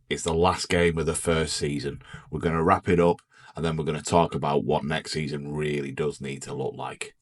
It's the last game of the first season. We're going to wrap it up and then we're going to talk about what next season really does need to look like.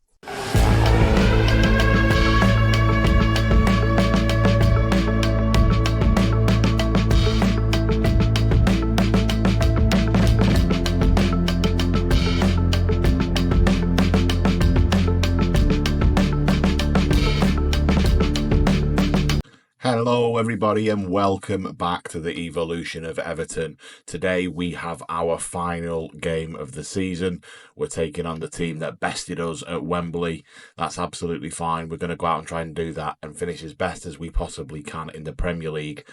Hello everybody and welcome back to the Evolution of Everton. Today we have our final game of the season. We're taking on the team that bested us at Wembley. That's absolutely fine. We're going to go out and try and do that and finish as best as we possibly can in the Premier League.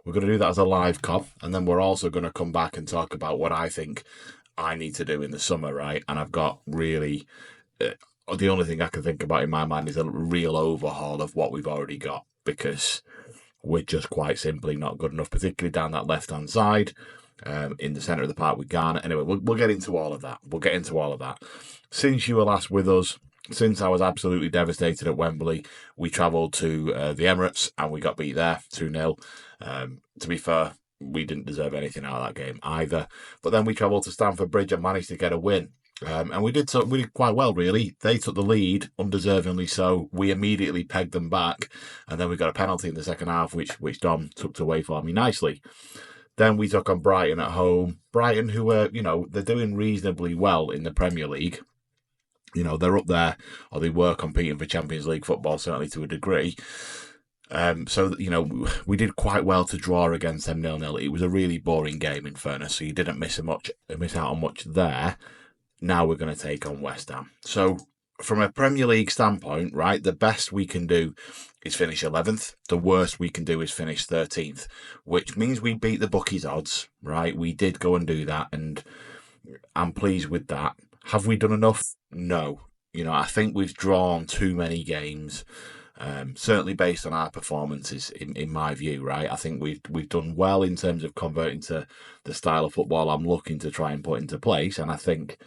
We're going to do that as a live comp, and then we're also going to come back and talk about what I think I need to do in the summer, right? And I've got really... the only thing I can think about in my mind is a real overhaul of what we've already got, because we're just quite simply not good enough, particularly down that left-hand side, in the centre of the park with Garner. Anyway, we'll get into all of that. Since you were last with us, since I was absolutely devastated at Wembley, we travelled to the Emirates and we got beat there 2-0. To be fair, we didn't deserve anything out of that game either. But then we travelled to Stamford Bridge and managed to get a win. And we did quite well, really. They took the lead, undeservingly so. We immediately pegged them back, and then we got a penalty in the second half, which Dom tucked away for me nicely. Then we took on Brighton at home. Brighton, who are, they're doing reasonably well in the Premier League. They're up there, or they were competing for Champions League football, certainly to a degree. So we did quite well to draw against them 0-0. It was a really boring game, in fairness, so you didn't miss out on much there. Now we're going to take on West Ham. So from a Premier League standpoint, right, the best we can do is finish 11th. The worst we can do is finish 13th, which means we beat the bookies' odds, right? We did go and do that, and I'm pleased with that. Have we done enough? No. I think we've drawn too many games, certainly based on our performances, in my view, right? I think we've done well in terms of converting to the style of football I'm looking to try and put into place, and I think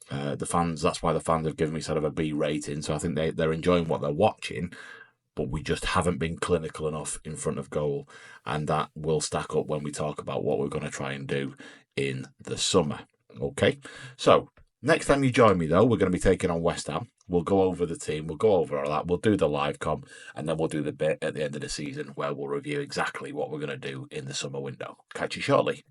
the fans, that's why the fans have given me sort of a B rating, so I think they're enjoying what they're watching, but we just haven't been clinical enough in front of goal, and that will stack up when we talk about what we're going to try and do in the summer. Okay, so next time you join me, though, we're going to be taking on West Ham. We'll go over the team, we'll go over all that, we'll do the live comp, and then we'll do the bit at the end of the season where we'll review exactly what we're going to do in the summer window. Catch you shortly.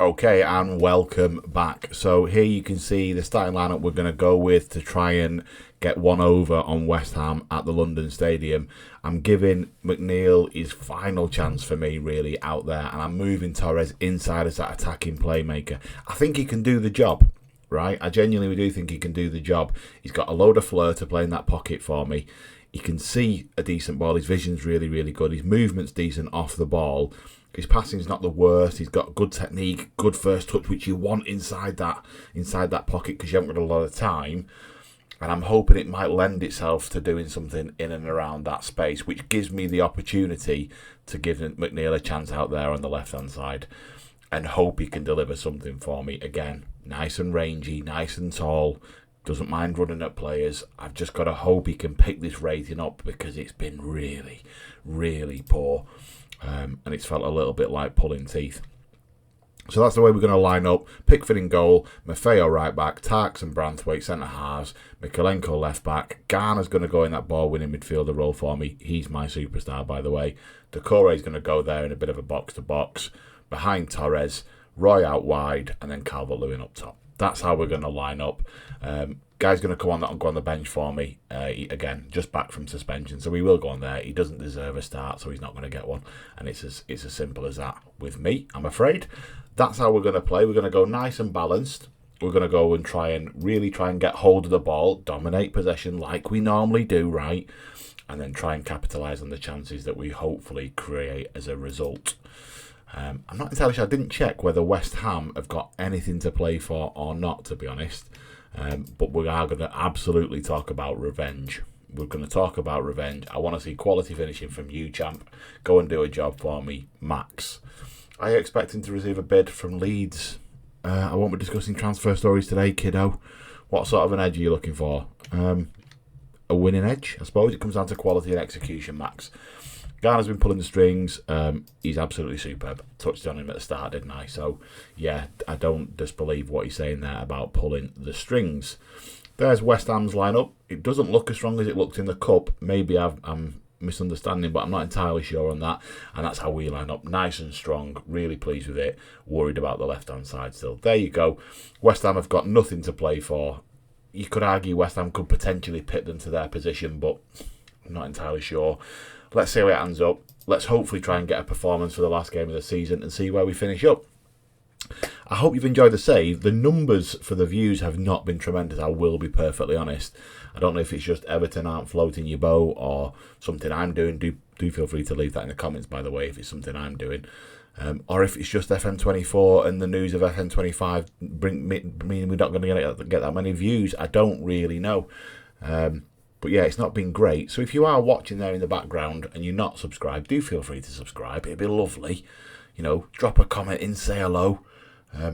Okay, and welcome back. So here you can see the starting lineup we're going to go with to try and get one over on West Ham at the London Stadium. I'm giving McNeil his final chance for me, really, out there, and I'm moving Torres inside as that attacking playmaker. I think he can do the job, right? I genuinely do think he can do the job. He's got a load of flair to play in that pocket for me. He can see a decent ball. His vision's really, really good. His movement's decent off the ball. His passing's not the worst. He's got good technique, good first touch, which you want inside that pocket because you haven't got a lot of time. And I'm hoping it might lend itself to doing something in and around that space, which gives me the opportunity to give McNeil a chance out there on the left-hand side and hope he can deliver something for me. Again, nice and rangy, nice and tall, doesn't mind running at players. I've just got to hope he can pick this rating up because it's been really, really poor. And it's felt a little bit like pulling teeth. So that's the way we're going to line up. Pickford in goal, Maffeo right back, Tarks and Branthwaite centre halves, Mikalenko left back. Garner's going to go in that ball-winning midfielder role for me. He's my superstar, by the way. Doucouré's going to go there in a bit of a box-to-box. Behind Torres, Roy out wide, and then Calvert-Lewin up top. That's how we're going to line up. Guy's going to go on the bench for me. Again, just back from suspension, so he will go on there. He doesn't deserve a start, so he's not going to get one. And it's as simple as that with me, I'm afraid. That's how we're going to play. We're going to go nice and balanced. We're going to go and try and get hold of the ball, dominate possession like we normally do, right? And then try and capitalise on the chances that we hopefully create as a result. I'm not entirely sure. I didn't check whether West Ham have got anything to play for or not, to be honest. But we are going to absolutely talk about revenge. We're going to talk about revenge. I want to see quality finishing from you, champ. Go and do a job for me, Max. Are you expecting to receive a bid from Leeds? I won't be discussing transfer stories today, kiddo. What sort of an edge are you looking for? A winning edge? I suppose it comes down to quality and execution, Max. Garner's been pulling the strings. He's absolutely superb. Touched on him at the start, didn't I? So, yeah, I don't disbelieve what he's saying there about pulling the strings. There's West Ham's lineup. It doesn't look as strong as it looked in the Cup. Maybe I'm misunderstanding, but I'm not entirely sure on that. And that's how we line up. Nice and strong. Really pleased with it. Worried about the left-hand side still. There you go. West Ham have got nothing to play for. You could argue West Ham could potentially pit them to their position, but I'm not entirely sure. Let's see how it ends up. Let's hopefully try and get a performance for the last game of the season and see where we finish up. I hope you've enjoyed the save. The numbers for the views have not been tremendous, I will be perfectly honest. I don't know if it's just Everton aren't floating your boat or something I'm doing. Do feel free to leave that in the comments, by the way, if it's something I'm doing. Or if it's just FM24 and the news of FM25 meaning we're not going to get that many views. I don't really know. But yeah, it's not been great. So if you are watching there in the background and you're not subscribed, do feel free to subscribe. It'd be lovely. Drop a comment in, say hello.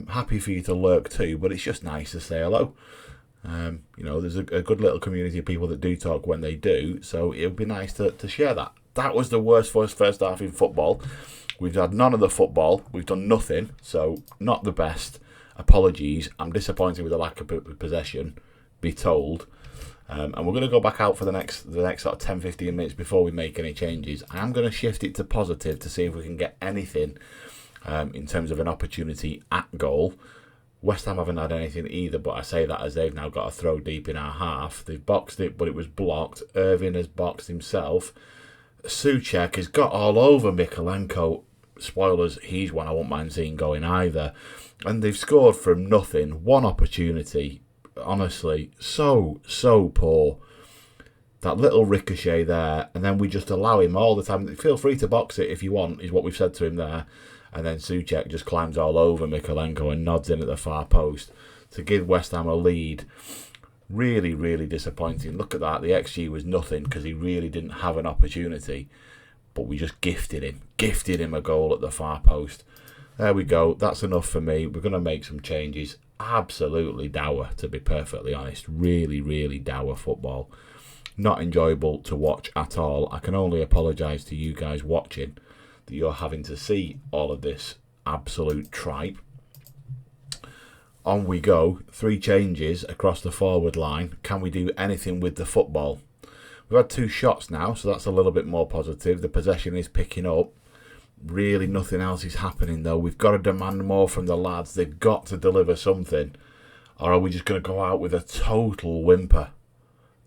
Happy for you to lurk too, but it's just nice to say hello. There's a good little community of people that do talk when they do, so it would be nice to share that. That was the worst first half in football. We've had none of the football. We've done nothing, so not the best. Apologies. I'm disappointed with the lack of possession, be told. And we're going to go back out for the next sort of 10-15 minutes before we make any changes. I'm going to shift it to positive to see if we can get anything in terms of an opportunity at goal. West Ham haven't had anything either, but I say that as they've now got a throw deep in our half. They've boxed it, but it was blocked. Irving has boxed himself. Souček has got all over Mykolenko. Spoilers, he's one I won't mind seeing going either. And they've scored from nothing. One opportunity. Honestly, so poor. That little ricochet there, and then we just allow him all the time. Feel free to box it if you want, is what we've said to him there. And then Souček just climbs all over Mykolenko and nods in at the far post to give West Ham a lead. Really, really disappointing. Look at that. The XG was nothing because he really didn't have an opportunity. But we just gifted him a goal at the far post. There we go. That's enough for me. We're going to make some changes. Absolutely dour, to be perfectly honest. Really, really dour football. Not enjoyable to watch at all. I can only apologise to you guys watching that you're having to see all of this absolute tripe. On we go. 3 changes across the forward line. Can we do anything with the football? We've had 2 shots now, so that's a little bit more positive. The possession is picking up. Really nothing else is happening though. We've got to demand more from the lads. They've got to deliver something. Or are we just going to go out with a total whimper?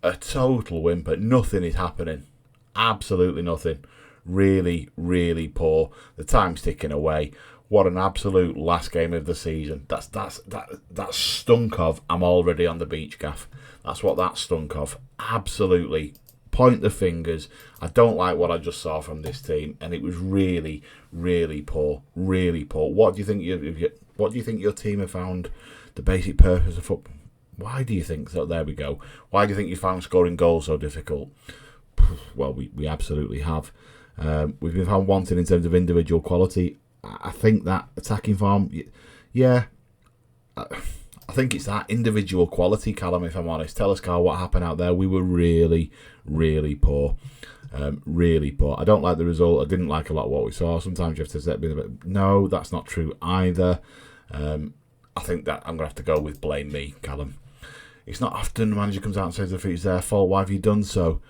A total whimper. Nothing is happening. Absolutely nothing. Really, really poor. The time's ticking away. What an absolute last game of the season. That stunk of. I'm already on the beach, Gaff. That's what that stunk of. Absolutely. Point the fingers. I don't like what I just saw from this team, and it was really, really poor. Really poor. What do you think your team have found the basic purpose of football? Why do you think so? There we go. Why do you think you found scoring goals so difficult? Well, we absolutely have. We've been found wanting in terms of individual quality. I think that attacking form, yeah. I think it's that individual quality, Callum, if I'm honest. Tell us, Carl, what happened out there. We were really, really poor. Really poor. I don't like the result. I didn't like a lot of what we saw. Sometimes you have to say, no, that's not true either. I think that I'm going to have to go with blame me, Callum. It's not often the manager comes out and says if it's their fault, why have you done so?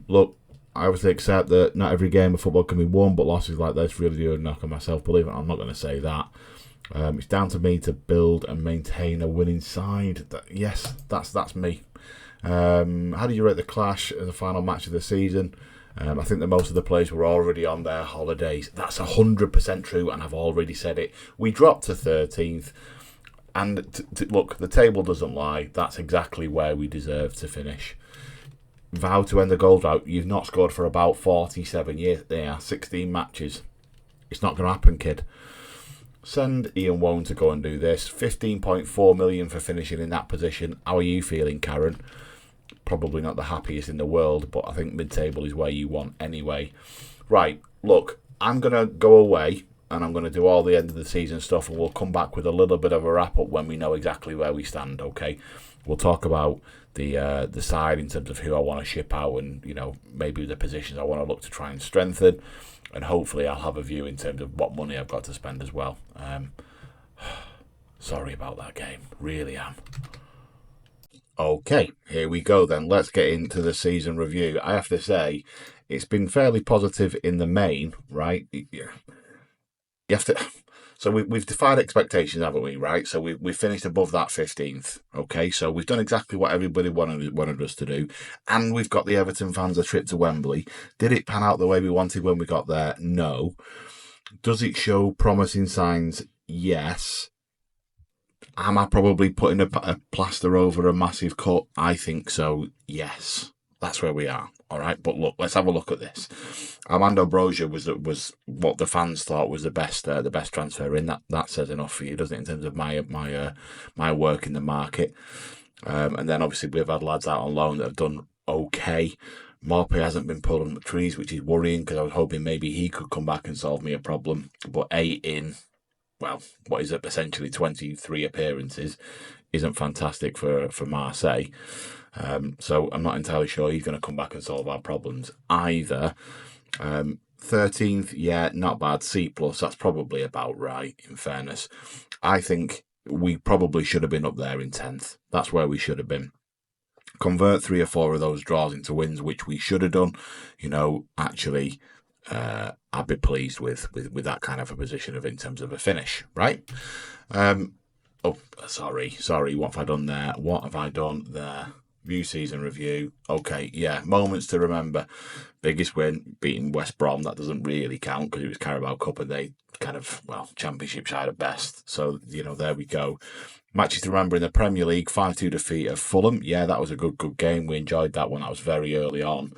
Look, I obviously accept that not every game of football can be won, but losses like this really do knock on my self-belief. I'm not going to say that. It's down to me to build and maintain a winning side. Yes, that's me. How do you rate the clash as the final match of the season? I think that most of the players were already on their holidays. That's 100% true, and I've already said it. We dropped to 13th, and look, the table doesn't lie. That's exactly where we deserve to finish. Vow to end the goal drought. You've not scored for about 47 years. There, 16 matches. It's not going to happen, kid. Send Ian Wone to go and do this. 15.4 million for finishing in that position. How are you feeling, Karen? Probably not the happiest in the world, but I think mid-table is where you want anyway. Right, look, I'm going to go away and I'm going to do all the end of the season stuff, and we'll come back with a little bit of a wrap-up when we know exactly where we stand, okay? We'll talk about the side in terms of who I want to ship out, and maybe the positions I want to look to try and strengthen, and hopefully I'll have a view in terms of what money I've got to spend as well. Sorry about that game, really am. Okay, here we go then. Let's get into the season review. I have to say, it's been fairly positive in the main, right? You have to. So we've defied expectations, haven't we? Right. So we've finished above that 15th. Okay. So we've done exactly what everybody wanted us to do, and we've got the Everton fans a trip to Wembley. Did it pan out the way we wanted when we got there? No. Does it show promising signs? Yes. Am I probably putting a plaster over a massive cut? I think so. Yes. That's where we are. All right. But look, let's have a look at this. Armando Broja was what the fans thought was the best transfer in. That says enough for you, doesn't it? In terms of my work in the market. And then obviously we've had lads out on loan that have done okay. Morpé hasn't been pulling up trees, which is worrying because I was hoping maybe he could come back and solve me a problem. But 8 in, well, what is it, essentially 23 appearances, isn't fantastic for Marseille. So I'm not entirely sure he's going to come back and solve our problems either. 13th, yeah, not bad. C+, that's probably about right, in fairness. I think we probably should have been up there in 10th. That's where we should have been. Convert 3 or 4 of those draws into wins, which we should have done. Actually, I'd be pleased with that kind of a position in terms of a finish, right? Oh, sorry. What have I done there? View season review. Okay, yeah. Moments to remember. Biggest win, beating West Brom. That doesn't really count because it was Carabao Cup and they kind of, championship side at best. So, there we go. Matches to remember in the Premier League, 5-2 defeat of Fulham. Yeah, that was a good game. We enjoyed that one. That was very early on.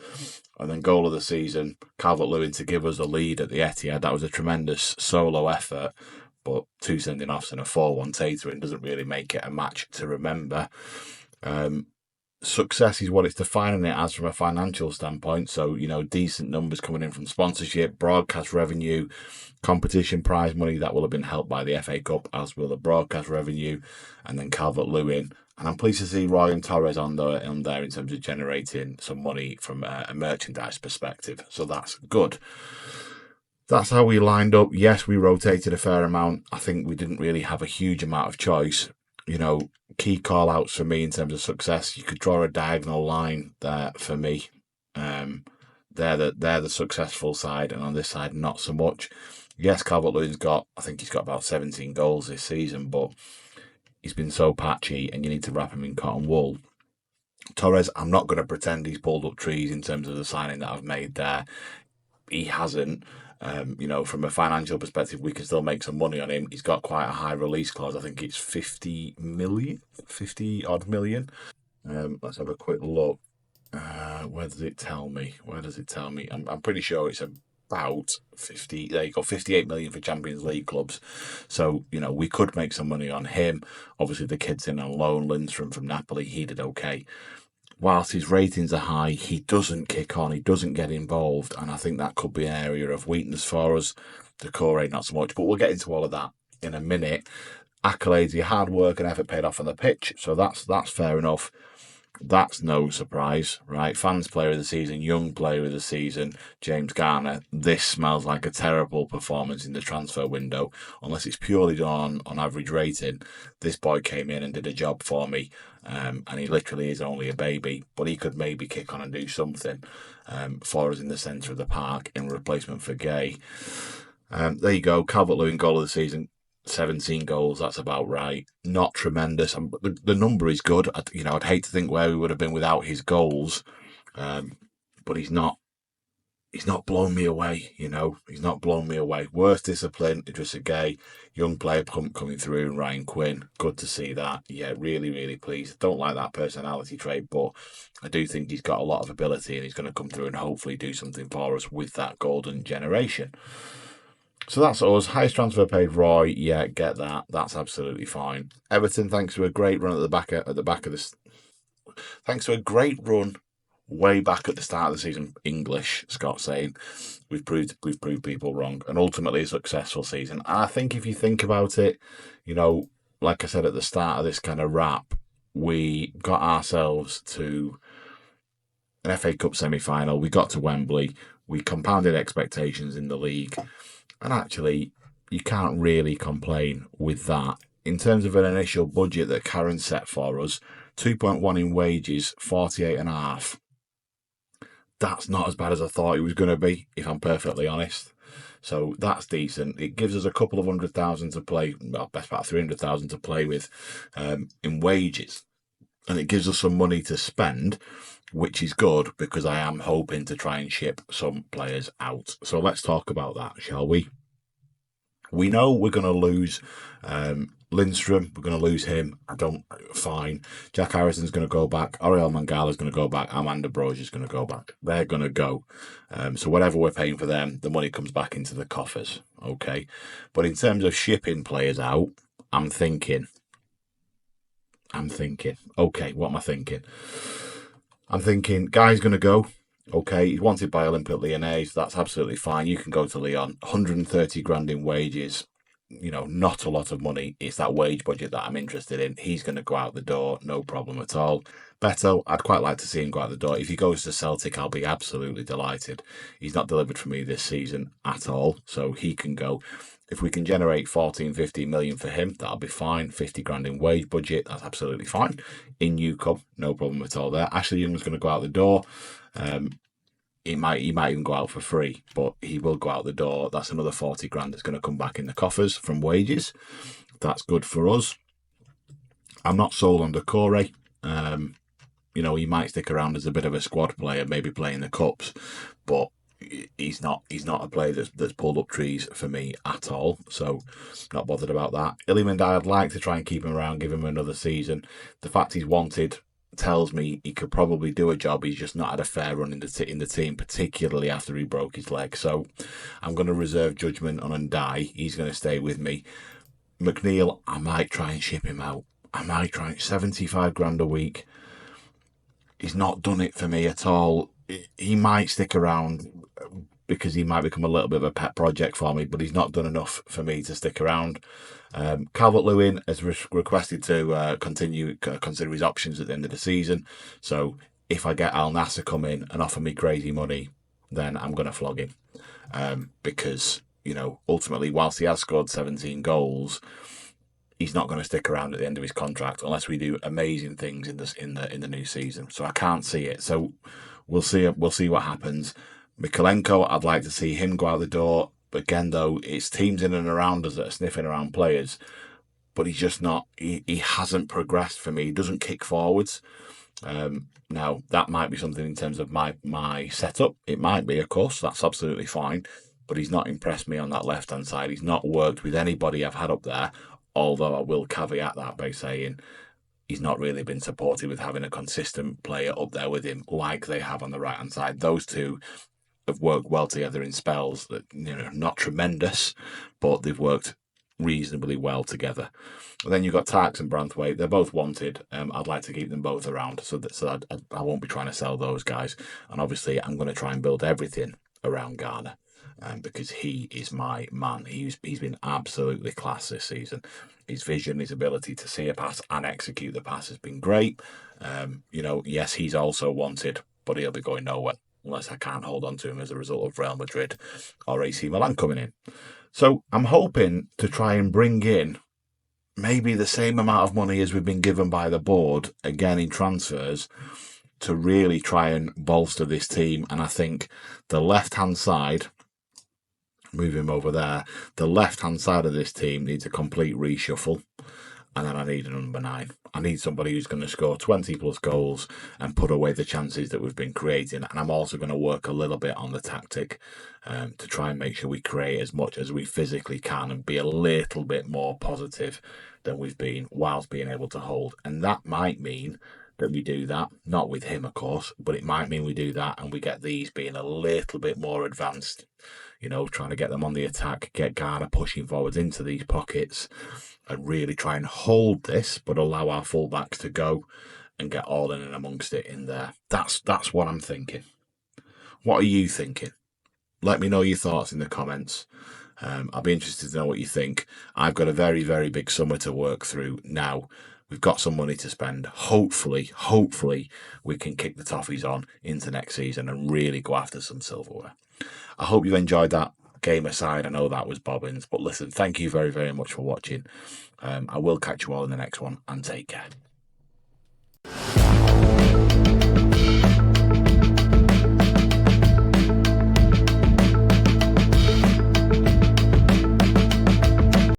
And then goal of the season, Calvert-Lewin to give us the lead at the Etihad. That was a tremendous solo effort. But 2 sending-offs and a 4-1 tatering doesn't really make it a match to remember. Success is what it's defining it as from a financial standpoint. So, decent numbers coming in from sponsorship, broadcast revenue, competition prize money that will have been helped by the FA Cup, as will the broadcast revenue, and then Calvert-Lewin. And I'm pleased to see Roy and Torres on there in terms of generating some money from a merchandise perspective. So that's good. That's how we lined up. Yes, we rotated a fair amount. I think we didn't really have a huge amount of choice. Key call outs for me in terms of success. You could draw a diagonal line there for me. They're the successful side, and on this side, not so much. Yes, Calvert-Lewin's I think he's got about 17 goals this season, but he's been so patchy, and you need to wrap him in cotton wool. Torres, I'm not going to pretend he's pulled up trees in terms of the signing that I've made there. He hasn't. From a financial perspective, we can still make some money on him. He's got quite a high release clause. I think it's 50 odd million. Let's have a quick look. Where does it tell me? I'm pretty sure it's about 50. There you go, 58 million for Champions League clubs. So, we could make some money on him. Obviously, the kid's in on loan. Lindstrom from Napoli, he did okay. Whilst his ratings are high, he doesn't kick on, he doesn't get involved, and I think that could be an area of weakness for us. The core rate, not so much, but we'll get into all of that in a minute. Accolades, your hard work and effort paid off on the pitch, so that's fair enough. That's no surprise, right? Fans player of the season, young player of the season, James Garner. This smells like a terrible performance in the transfer window, unless it's purely done on average rating. This boy came in and did a job for me, and he literally is only a baby, but he could maybe kick on and do something for us in the centre of the park in replacement for Gay. There you go, Calvert-Lewin goal of the season. 17 goals, that's about right. Not tremendous. The number is good. I'd hate to think where we would have been without his goals, but he's not blown me away. He's not blown me away. Worst discipline, Idrissa Gueye, young player coming through, and Ryan Quinn. Good to see that. Yeah, really, really pleased. Don't like that personality trait, but I do think he's got a lot of ability, and he's going to come through and hopefully do something for us with that golden generation. So that's us. Highest transfer paid, Roy. Yeah, get that. That's absolutely fine. Everton, thanks to a great run thanks to a great run way back at the start of the season. English, Scott saying, we've proved people wrong, and ultimately a successful season. And I think if you think about it, like I said at the start of this kind of wrap, we got ourselves to an FA Cup semi-final. We got to Wembley. We compounded expectations in the league. And actually, you can't really complain with that. In terms of an initial budget that Karen set for us, 2.1 in wages, 48.5. That's not as bad as I thought it was going to be, if I'm perfectly honest. So that's decent. It gives us a couple of 100,000 to play, well, best part 300,000 to play with in wages. And it gives us some money to spend, which is good because I am hoping to try and ship some players out. So let's talk about that, shall we? We know we're going to lose Lindstrom. We're going to lose him. Fine. Jack Harrison's going to go back. Oriol Mangala's going to go back. Amanda Brozi's going to go back. They're going to go. So whatever we're paying for them, the money comes back into the coffers. Okay. But in terms of shipping players out, I'm thinking, okay, what am I thinking? I'm thinking, guy's going to go. Okay, he's wanted by Olympique Lyonnais. That's absolutely fine. You can go to Lyon. 130 grand in wages. Not a lot of money. It's that wage budget that I'm interested in. He's going to go out the door. No problem at all. Beto, I'd quite like to see him go out the door. If he goes to Celtic, I'll be absolutely delighted. He's not delivered for me this season at all, so he can go. If we can generate 14, 15 million for him, that'll be fine. 50 grand in wage budget, that's absolutely fine. In Newcombe, no problem at all there. Ashley Young's going to go out the door. He might even go out for free, but he will go out the door. That's another 40 grand that's going to come back in the coffers from wages. That's good for us. I'm not sold on Decore. He might stick around as a bit of a squad player, maybe playing the cups, but he's not a player that's pulled up trees for me at all. So not bothered about that. Iliman, I'd like to try and keep him around, give him another season. The fact he's wanted tells me he could probably do a job. He's just not had a fair run in the team, particularly after he broke his leg. So I'm going to reserve judgment on Ndai. He's going to stay with me. McNeil, I might try and ship him out. 75 grand a week. He's not done it for me at all. He might stick around because he might become a little bit of a pet project for me, but he's not done enough for me to stick around. Calvert-Lewin has requested to consider his options at the end of the season. So if I get Al Nasser come in and offer me crazy money, then I'm going to flog him. Because, ultimately, whilst he has scored 17 goals, he's not going to stick around at the end of his contract unless we do amazing things in the new season. So I can't see it. So we'll see what happens. Mikolenko, I'd like to see him go out the door. Again, though, it's teams in and around us that are sniffing around players, but he's just not. He hasn't progressed for me. He doesn't kick forwards. Now that might be something in terms of my setup. It might be, of course, that's absolutely fine. But he's not impressed me on that left hand side. He's not worked with anybody I've had up there. Although I will caveat that by saying he's not really been supported with having a consistent player up there with him like they have on the right hand side. Those two have worked well together in spells that, not tremendous, but they've worked reasonably well together. And then you've got Tarks and Branthwaite. They're both wanted. I'd like to keep them both around, so I won't be trying to sell those guys. And obviously, I'm going to try and build everything around Garner, because he is my man. He's been absolutely class this season. His vision, his ability to see a pass and execute the pass has been great. Yes, he's also wanted, but he'll be going nowhere unless I can't hold on to him as a result of Real Madrid or AC Milan coming in. So I'm hoping to try and bring in maybe the same amount of money as we've been given by the board, again in transfers, to really try and bolster this team. And I think the left-hand side, move him over there, the left-hand side of this team needs a complete reshuffle. And then I need a number 9. I need somebody who's going to score 20 plus goals and put away the chances that we've been creating. And I'm also going to work a little bit on the tactic to try and make sure we create as much as we physically can and be a little bit more positive than we've been whilst being able to hold. And that might mean that we do that, not with him, of course, but it might mean we do that and we get these being a little bit more advanced, trying to get them on the attack, get Garner pushing forwards into these pockets and really try and hold this, but allow our fullbacks to go and get all in and amongst it in there. That's what I'm thinking. What are you thinking? Let me know your thoughts in the comments. I'll be interested to know what you think. I've got a very, very big summer to work through now. We've got some money to spend. Hopefully, we can kick the toffees on into next season and really go after some silverware. I hope you enjoyed that. Game aside, I know that was bobbins, but listen, thank you very, very much for watching. I will catch you all in the next one, and take care.